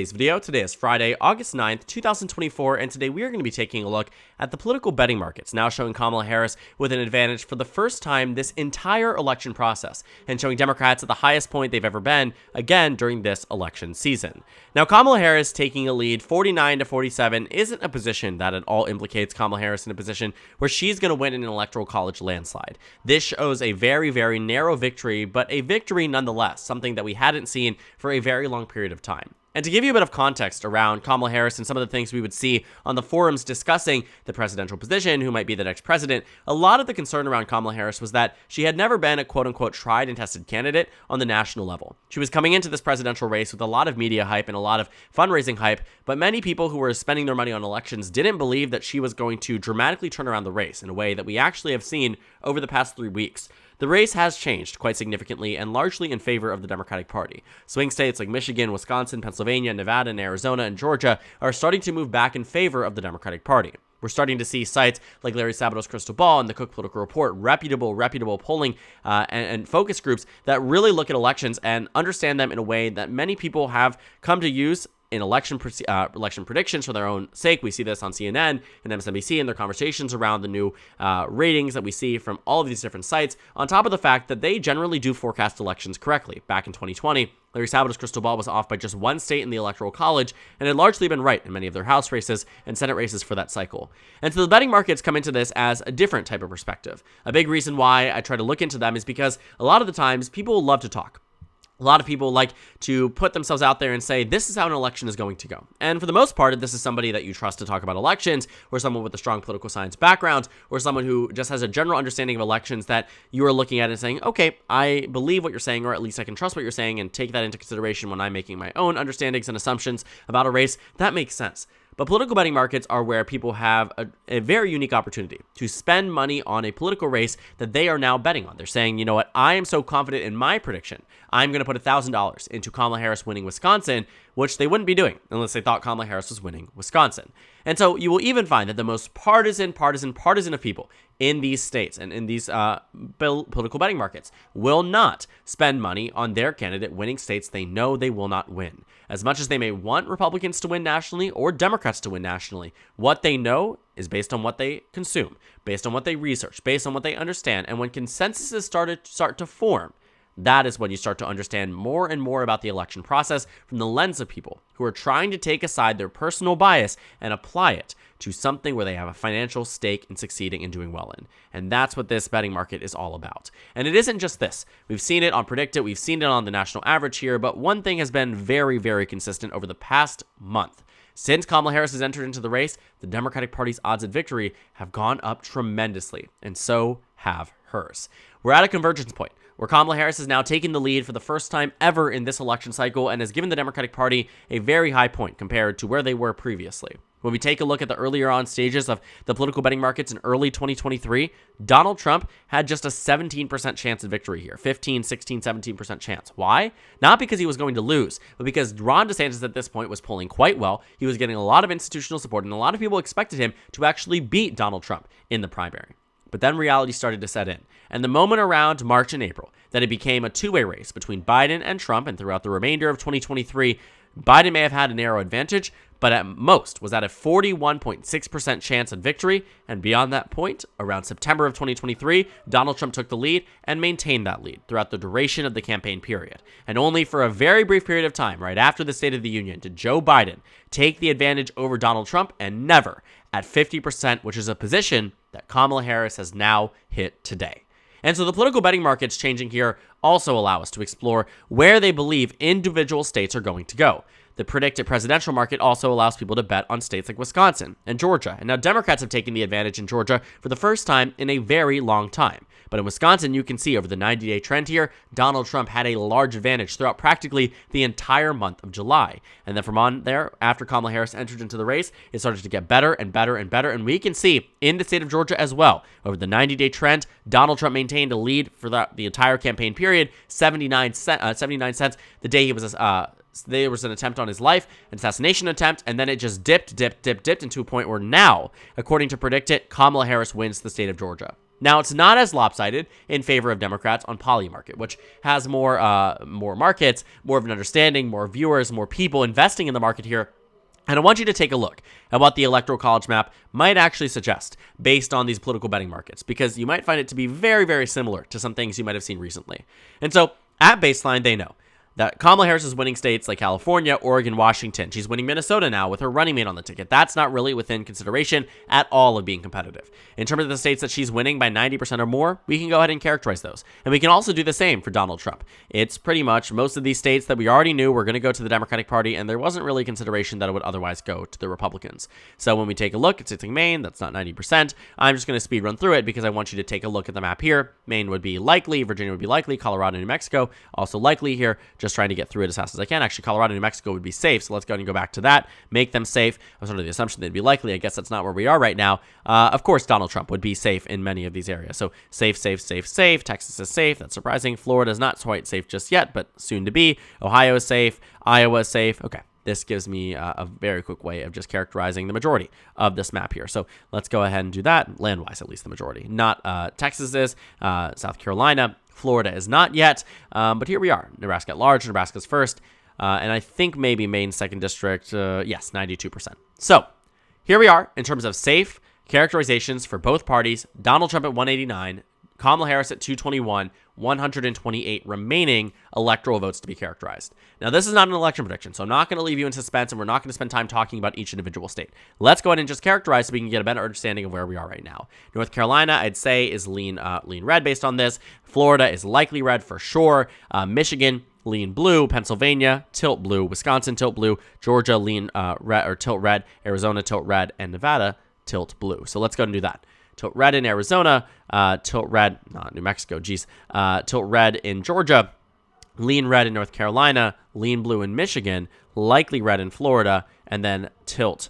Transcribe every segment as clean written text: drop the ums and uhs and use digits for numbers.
Today's video. Today is Friday, August 9th, 2024, and today we are going to be taking a look at the political betting markets, now showing Kamala Harris with an advantage for the first time this entire election process, and showing Democrats at the highest point they've ever been, again, during this election season. Now, Kamala Harris taking a lead 49-47 isn't a position that at all implicates Kamala Harris in a position where she's going to win in an electoral college landslide. This shows a very, very narrow victory, but a victory nonetheless, something that we hadn't seen for a very long period of time. And to give you a bit of context around Kamala Harris and some of the things we would see on the forums discussing the presidential position, who might be the next president, a lot of the concern around Kamala Harris was that she had never been a quote-unquote tried and tested candidate on the national level. She was coming into this presidential race with a lot of media hype and a lot of fundraising hype, but many people who were spending their money on elections didn't believe that she was going to dramatically turn around the race in a way that we actually have seen over the past 3 weeks. The race has changed quite significantly and largely in favor of the Democratic Party. Swing states like Michigan, Wisconsin, Pennsylvania, Nevada, and Arizona, and Georgia are starting to move back in favor of the Democratic Party. We're starting to see sites like Larry Sabato's Crystal Ball and the Cook Political Report, reputable polling and focus groups that really look at elections and understand them in a way that many people have come to use in election predictions for their own sake. We see this on CNN and MSNBC in their conversations around the new ratings that we see from all of these different sites, on top of the fact that they generally do forecast elections correctly. Back in 2020, Larry Sabato's Crystal Ball was off by just one state in the Electoral College and had largely been right in many of their House races and Senate races for that cycle. And so the betting markets come into this as a different type of perspective. A big reason why I try to look into them is because a lot of the times people love to talk. A lot of people like to put themselves out there and say, this is how an election is going to go. And for the most part, this is somebody that you trust to talk about elections, or someone with a strong political science background, or someone who just has a general understanding of elections that you are looking at and saying, okay, I believe what you're saying, or at least I can trust what you're saying and take that into consideration when I'm making my own understandings and assumptions about a race. That makes sense. But political betting markets are where people have a very unique opportunity to spend money on a political race that they are now betting on. They're saying, you know what, I am so confident in my prediction, I'm going to put $1,000 into Kamala Harris winning Wisconsin, which they wouldn't be doing unless they thought Kamala Harris was winning Wisconsin. And so you will even find that the most partisan of people in these states and in these political betting markets will not spend money on their candidate winning states they know they will not win. As much as they may want Republicans to win nationally or Democrats to win nationally, what they know is based on what they consume, based on what they research, based on what they understand. And when consensuses start to form, that is when you start to understand more and more about the election process from the lens of people who are trying to take aside their personal bias and apply it to something where they have a financial stake in succeeding and doing well in. And that's what this betting market is all about. And it isn't just this. We've seen it on Predict It. We've seen it on the national average here. But one thing has been very, very consistent over the past month. Since Kamala Harris has entered into the race, the Democratic Party's odds of victory have gone up tremendously, and so have hers. We're at a convergence point where Kamala Harris is now taking the lead for the first time ever in this election cycle and has given the Democratic Party a very high point compared to where they were previously. When we take a look at the earlier on stages of the political betting markets in early 2023, Donald Trump had just a 17% chance of victory here. 15, 16, 17% chance. Why? Not because he was going to lose, but because Ron DeSantis at this point was polling quite well. He was getting a lot of institutional support, and a lot of people expected him to actually beat Donald Trump in the primary. But then reality started to set in. And the moment around March and April that it became a two-way race between Biden and Trump, and throughout the remainder of 2023, Biden may have had a narrow advantage, but at most was at a 41.6% chance of victory. And beyond that point, around September of 2023, Donald Trump took the lead and maintained that lead throughout the duration of the campaign period. And only for a very brief period of time, right after the State of the Union, did Joe Biden take the advantage over Donald Trump, and never at 50%, which is a position that Kamala Harris has now hit today. And so the political betting markets changing here also allow us to explore where they believe individual states are going to go. The predicted presidential market also allows people to bet on states like Wisconsin and Georgia. And now Democrats have taken the advantage in Georgia for the first time in a very long time. But in Wisconsin, you can see over the 90-day trend here, Donald Trump had a large advantage throughout practically the entire month of July. And then from on there, after Kamala Harris entered into the race, it started to get better and better and better. And we can see in the state of Georgia as well, over the 90-day trend, Donald Trump maintained a lead for the entire campaign period, 79 cents the day he was there was an attempt on his life, an assassination attempt, and then it just dipped into a point where now, according to Predict It, Kamala Harris wins the state of Georgia. Now, it's not as lopsided in favor of Democrats on Polymarket, which has more markets, more of an understanding, more viewers, more people investing in the market here. And I want you to take a look at what the Electoral College map might actually suggest based on these political betting markets, because you might find it to be very, very similar to some things you might have seen recently. And so at baseline, they know that Kamala Harris is winning states like California, Oregon, Washington. She's winning Minnesota now with her running mate on the ticket. That's not really within consideration at all of being competitive. In terms of the states that she's winning by 90% or more, we can go ahead and characterize those. And we can also do the same for Donald Trump. It's pretty much most of these states that we already knew were going to go to the Democratic Party, and there wasn't really consideration that it would otherwise go to the Republicans. So when we take a look at states like Maine, that's not 90%. I'm just going to speed run through it because I want you to take a look at the map here. Maine would be likely, Virginia would be likely, Colorado and New Mexico also likely here. Just trying to get through it as fast as I can. Actually, Colorado and New Mexico would be safe, so let's go ahead and go back to that. Make them safe. I was under the assumption they'd be likely. I guess that's not where we are right now. Of course, Donald Trump would be safe in many of these areas. So safe, safe, safe, safe. Texas is safe. That's surprising. Florida is not quite safe just yet, but soon to be. Ohio is safe. Iowa is safe. Okay. This gives me a very quick way of just characterizing the majority of this map here. So let's go ahead and do that, land-wise, at least the majority. Not Texas is, South Carolina, Florida is not yet, but here we are. Nebraska at large, Nebraska's first, and I think maybe Maine second district, yes, 92%. So here we are in terms of safe characterizations for both parties. Donald Trump at 189, Kamala Harris at 221, 128 remaining electoral votes to be characterized. Now, this is not an election prediction, so I'm not going to leave you in suspense, and we're not going to spend time talking about each individual state. Let's go ahead and just characterize so we can get a better understanding of where we are right now. North Carolina, I'd say, is lean red based on this. Florida is likely red for sure. Michigan, lean blue. Pennsylvania, tilt blue. Wisconsin, tilt blue. Georgia, lean red or tilt red. Arizona, tilt red. And Nevada, tilt blue. So let's go ahead and do that. Tilt red in Arizona, tilt red, New Mexico, tilt red in Georgia, lean red in North Carolina, lean blue in Michigan, likely red in Florida, and then tilt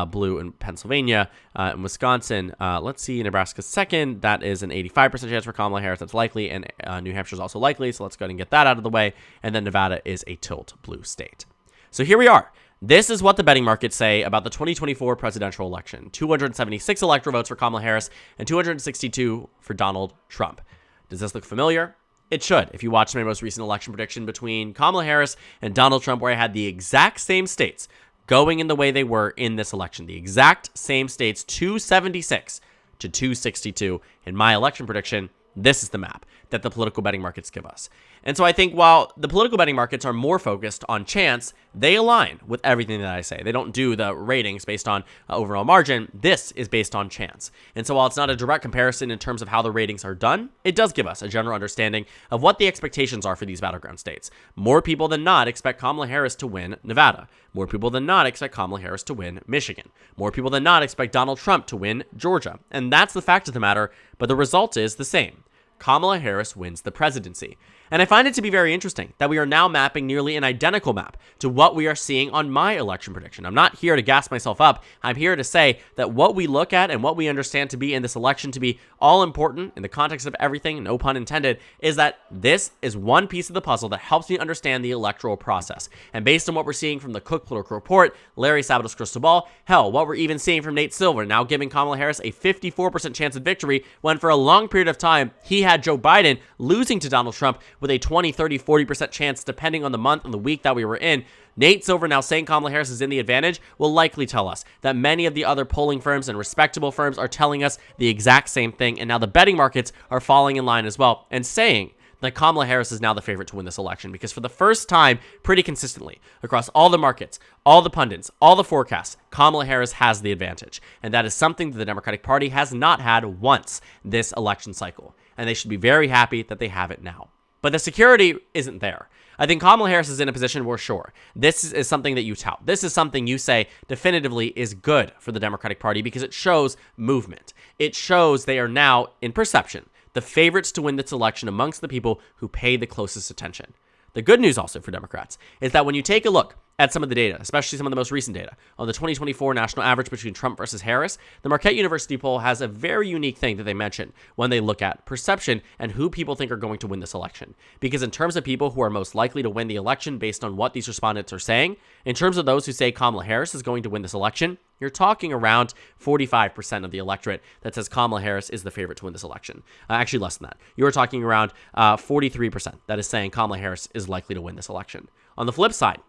blue in Pennsylvania. In Wisconsin, let's see, Nebraska's second. That is an 85% chance for Kamala Harris. That's likely, and New Hampshire's also likely, so let's go ahead and get that out of the way. And then Nevada is a tilt blue state. So here we are. This is what the betting markets say about the 2024 presidential election. 276 electoral votes for Kamala Harris and 262 for Donald Trump. Does this look familiar? It should. If you watched my most recent election prediction between Kamala Harris and Donald Trump, where I had the exact same states going in the way they were in this election. The exact same states, 276 to 262 in my election prediction. This is the map that the political betting markets give us. And so I think while the political betting markets are more focused on chance, they align with everything that I say. They don't do the ratings based on overall margin. This is based on chance. And so while it's not a direct comparison in terms of how the ratings are done, it does give us a general understanding of what the expectations are for these battleground states. More people than not expect Kamala Harris to win Nevada. More people than not expect Kamala Harris to win Michigan. More people than not expect Donald Trump to win Georgia. And that's the fact of the matter, but the result is the same. Kamala Harris wins the presidency. And I find it to be very interesting that we are now mapping nearly an identical map to what we are seeing on my election prediction. I'm not here to gas myself up. I'm here to say that what we look at and what we understand to be in this election to be all important in the context of everything, no pun intended, is that this is one piece of the puzzle that helps me understand the electoral process. And based on what we're seeing from the Cook Political Report, Larry Sabato's crystal ball, hell, what we're even seeing from Nate Silver, now giving Kamala Harris a 54% chance of victory when for a long period of time he had Joe Biden losing to Donald Trump with a 20, 30, 40% chance depending on the month and the week that we were in. Nate Silver now saying Kamala Harris is in the advantage will likely tell us that many of the other polling firms and respectable firms are telling us the exact same thing, and now the betting markets are falling in line as well and saying that Kamala Harris is now the favorite to win this election, because for the first time, pretty consistently, across all the markets, all the pundits, all the forecasts, Kamala Harris has the advantage. And that is something that the Democratic Party has not had once this election cycle. And they should be very happy that they have it now. But the security isn't there. I think Kamala Harris is in a position where, sure, this is something that you tout. This is something you say definitively is good for the Democratic Party because it shows movement. It shows they are now, in perception, the favorites to win this election amongst the people who pay the closest attention. The good news also for Democrats is that when you take a look at some of the data, especially some of the most recent data. On the 2024 national average between Trump versus Harris, the Marquette University poll has a very unique thing that they mention when they look at perception and who people think are going to win this election. Because in terms of people who are most likely to win the election based on what these respondents are saying, in terms of those who say Kamala Harris is going to win this election, you're talking around 45% of the electorate that says Kamala Harris is the favorite to win this election. Actually, less than that. You're talking around 43% that is saying Kamala Harris is likely to win this election. On the flip side,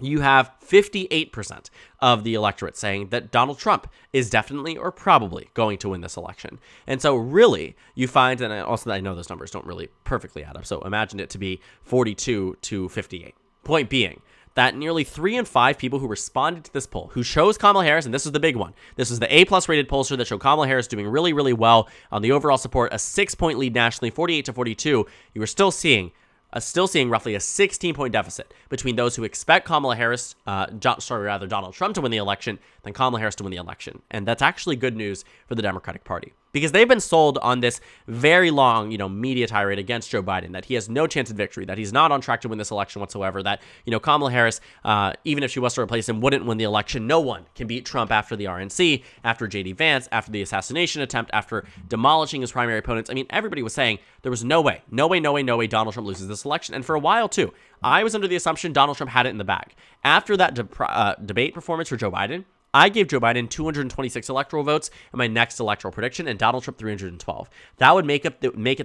you have 58% of the electorate saying that Donald Trump is definitely or probably going to win this election. And so really, you find, and also I know those numbers don't really perfectly add up, so imagine it to be 42 to 58. Point being, that nearly 3 in 5 people who responded to this poll, who chose Kamala Harris, and this is the big one, this is the A-plus rated pollster that showed Kamala Harris doing really, really well on the overall support, a 6-point lead nationally, 48 to 42, you were still seeing roughly a 16-point deficit between those who expect Donald Trump to win the election than Kamala Harris to win the election. And that's actually good news for the Democratic Party, because they've been sold on this very long, media tirade against Joe Biden, that he has no chance of victory, that he's not on track to win this election whatsoever, that, Kamala Harris, even if she was to replace him, wouldn't win the election. No one can beat Trump after the RNC, after J.D. Vance, after the assassination attempt, after demolishing his primary opponents. I mean, everybody was saying there was no way Donald Trump loses this election. And for a while, too, I was under the assumption Donald Trump had it in the bag. After that debate performance for Joe Biden, I gave Joe Biden 226 electoral votes in my next electoral prediction, and Donald Trump 312. That would make it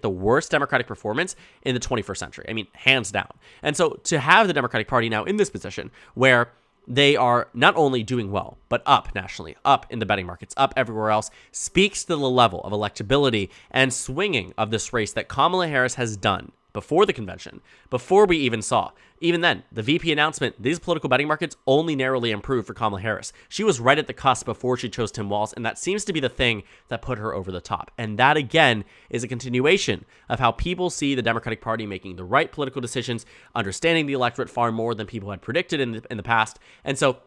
the worst Democratic performance in the 21st century. I mean, hands down. And so to have the Democratic Party now in this position where they are not only doing well, but up nationally, up in the betting markets, up everywhere else, speaks to the level of electability and swinging of this race that Kamala Harris has done before the convention, before we even saw. Even then, the VP announcement, these political betting markets only narrowly improved for Kamala Harris. She was right at the cusp before she chose Tim Walz, and that seems to be the thing that put her over the top. And that, again, is a continuation of how people see the Democratic Party making the right political decisions, understanding the electorate far more than people had predicted in the past. And so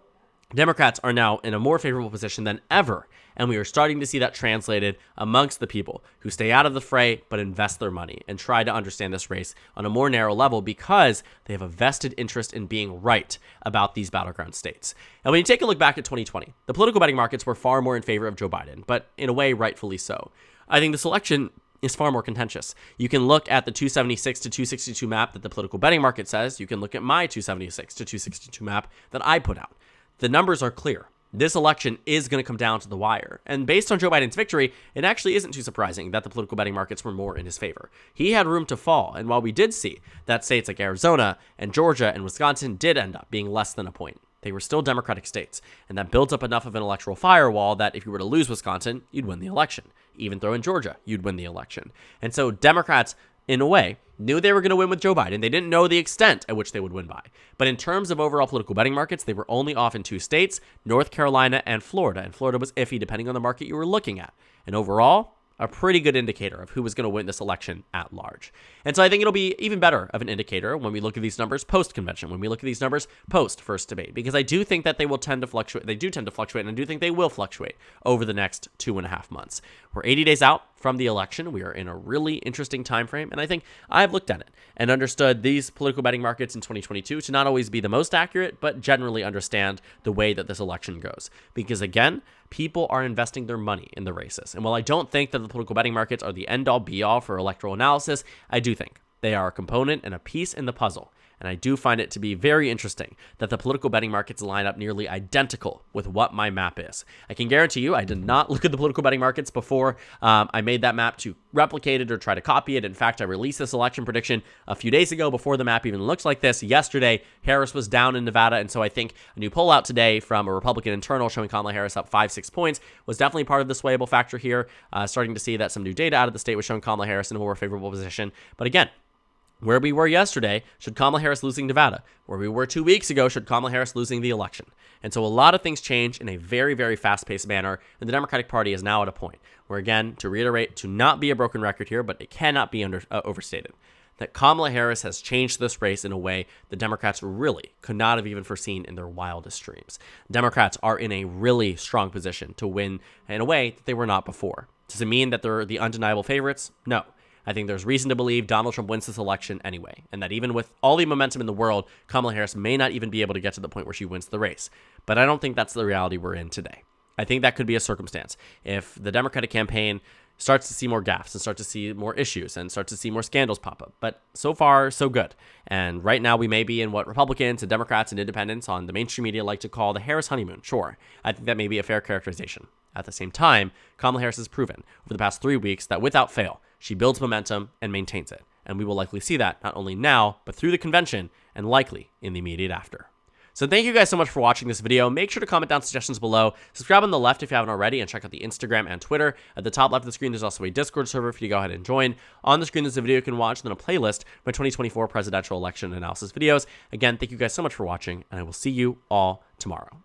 Democrats are now in a more favorable position than ever, and we are starting to see that translated amongst the people who stay out of the fray but invest their money and try to understand this race on a more narrow level because they have a vested interest in being right about these battleground states. And when you take a look back at 2020, the political betting markets were far more in favor of Joe Biden, but in a way, rightfully so. I think this election is far more contentious. You can look at the 276 to 262 map that the political betting market says. You can look at my 276 to 262 map that I put out. The numbers are clear. This election is going to come down to the wire. And based on Joe Biden's victory, it actually isn't too surprising that the political betting markets were more in his favor. He had room to fall. And while we did see that states like Arizona and Georgia and Wisconsin did end up being less than a point, they were still Democratic states. And that builds up enough of an electoral firewall that if you were to lose Wisconsin, you'd win the election. Even throw in Georgia, you'd win the election. And so Democrats, in a way, knew they were going to win with Joe Biden. They didn't know the extent at which they would win by. But in terms of overall political betting markets, they were only off in 2 states, North Carolina and Florida. And Florida was iffy depending on the market you were looking at. And overall, a pretty good indicator of who was going to win this election at large. And so I think it'll be even better of an indicator when we look at these numbers post-convention, when we look at these numbers post-first debate, because I do think that they will tend to fluctuate. They do tend to fluctuate, and I do think they will fluctuate over the next 2.5 months. We're 80 days out from the election. We are in a really interesting time frame, and I think I've looked at it and understood these political betting markets in 2022 to not always be the most accurate, but generally understand the way that this election goes. Because again, people are investing their money in the races. And while I don't think that the political betting markets are the end-all be-all for electoral analysis, I do think they are a component and a piece in the puzzle. And I do find it to be very interesting that the political betting markets line up nearly identical with what my map is. I can guarantee you I did not look at the political betting markets before I made that map to replicate it or try to copy it. In fact, I released this election prediction a few days ago before the map even looks like this. Yesterday, Harris was down in Nevada, and so I think a new poll out today from a Republican internal showing Kamala Harris up 5-6 points was definitely part of the swayable factor here. Starting to see that some new data out of the state was showing Kamala Harris in a more favorable position. But again, where we were yesterday, should Kamala Harris losing Nevada? Where we were 2 weeks ago, should Kamala Harris losing the election? And so a lot of things change in a very, very fast-paced manner, and the Democratic Party is now at a point where, again, to reiterate, to not be a broken record here, but it cannot be overstated, that Kamala Harris has changed this race in a way the Democrats really could not have even foreseen in their wildest dreams. Democrats are in a really strong position to win in a way that they were not before. Does it mean that they're the undeniable favorites? No. I think there's reason to believe Donald Trump wins this election anyway, and that even with all the momentum in the world, Kamala Harris may not even be able to get to the point where she wins the race. But I don't think that's the reality we're in today. I think that could be a circumstance. If the Democratic campaign starts to see more gaffes and start to see more issues and start to see more scandals pop up. But so far, so good. And right now, we may be in what Republicans and Democrats and independents on the mainstream media like to call the Harris honeymoon. Sure, I think that may be a fair characterization. At the same time, Kamala Harris has proven over the past 3 weeks that without fail, she builds momentum and maintains it. And we will likely see that not only now, but through the convention and likely in the immediate after. So thank you guys so much for watching this video. Make sure to comment down suggestions below. Subscribe on the left if you haven't already, and check out the Instagram and Twitter. At the top left of the screen, there's also a Discord server for you to go ahead and join. On the screen, there's a video you can watch, and then a playlist of my 2024 presidential election analysis videos. Again, thank you guys so much for watching, and I will see you all tomorrow.